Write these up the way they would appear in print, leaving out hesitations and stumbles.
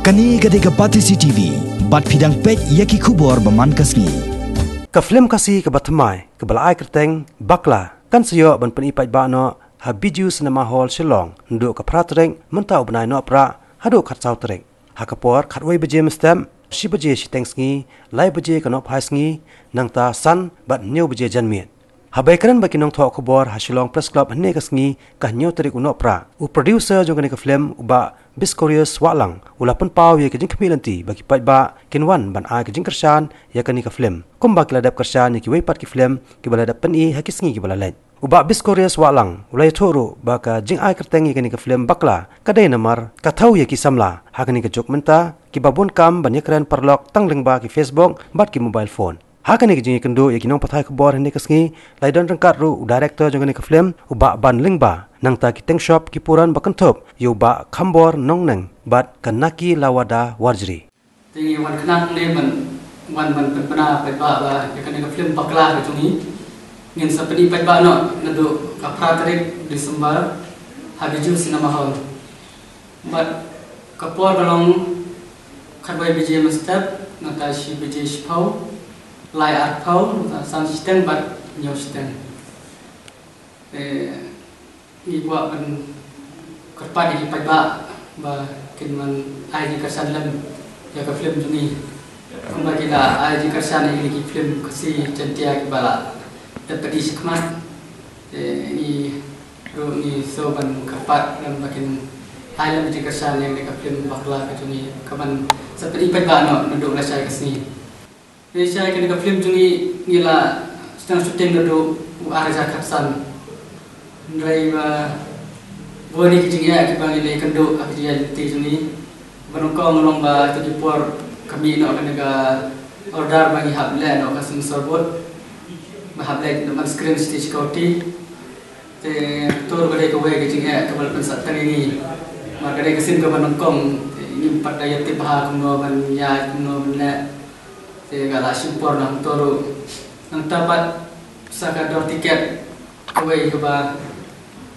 Kani gade ka Pati CCTV, bat pidang pet yaki kubor baman kasni. Ka film kasi ka batmai, ka balai kerteng bakla, kan sayo ban penipai ba no habiju cinema hall Shillong, nduk ka pratreng mentau benai no pra, hadu kat sau tereng. Hakapor katwai beje mestem, si beje si tengsngi, lai beje kanop haisngi, nang ta san bat new beje janmiet. Habai keren bagi nong thok kubor ha Shillong Press Club hne kasngi ka new terik unok pra. U producer jong ka film uba Biscorious Walang, ulapan pau ya kejing kemilanti bagi pai ba kinwan ban ai kejing kersan ya kani ka film. Kumba kiladap kersan ya ki wei pat ki film ki baladap peni hakisngi ki balalet. Uba Biscorious Walang, ulai thoro ba ka jing ai kerteng ya kani ka film bakla, kadai namar ka thau ya ki samla, ha kani ka jok menta ki babun kam ban ya keren parlok tang leng ba ki Facebook bat ki mobile phone. Hakani ke jingi kendo ya kinong pathai kubor hne kasngi lai don rangkat ru director jong ni ka film uba ban lingba nang ta ki teng shop ki puran bakan thop yu ba khambor nong nang bat kanaki lawada warjri tingi wan knak le man pena pai ba ya kan ka film bakla ke jungi ngin sapani pai ba no nadu ka pratarik Disember habiju cinema hall bat kapor balong khabai bije mustap nata shi bije shpau lai art phau san sistem bat nhiều sistem ni buat ban kerpat di pai ba kin man ai di kersan lam ya ka film jungi kumba kila ai di kersan ni ki film kasi cantia ki bala dapat disikmat ni ro ni so ban kerpat dan makin ai lam di kersan yang di ka film bakla ka jungi kaman seperti pai ba no nduk la sai kasni saya kena ke film jungi gila sedang syuting dulu arja kapsan dari boni kijing ya kita nilai kendo akjian ti jungi banongkong lomba tu dipor kami no kena ke order bagi hable no ka sensor board hable no screen stage kauti te tur bade ke we kijing ya kabal pensatan ini maka dari kesin ke banongkong ini empat daya ti bah kuno ban ya kuno benda segala simpor nang toro nang tapat sakador tiket away ba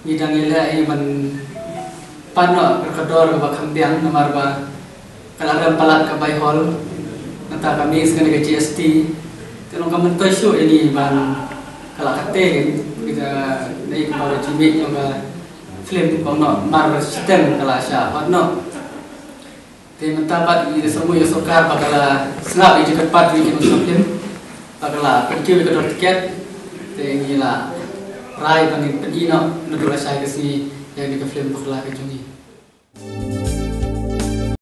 ngidang ila man pano berkedor ba kambiang namar ba kalaram palat ka bay hall nata kami sekali ke GST tenong kamen to show ini ban kalakate kita naik bawa cimik yang film kono mar sistem kala sya no te mentapat ini semua yang sokar bakala snap di cepat di film bakala pergi ke dokter tiket te ngila rai bani pedino nudul saya ke sini yang di film bakala ke jungi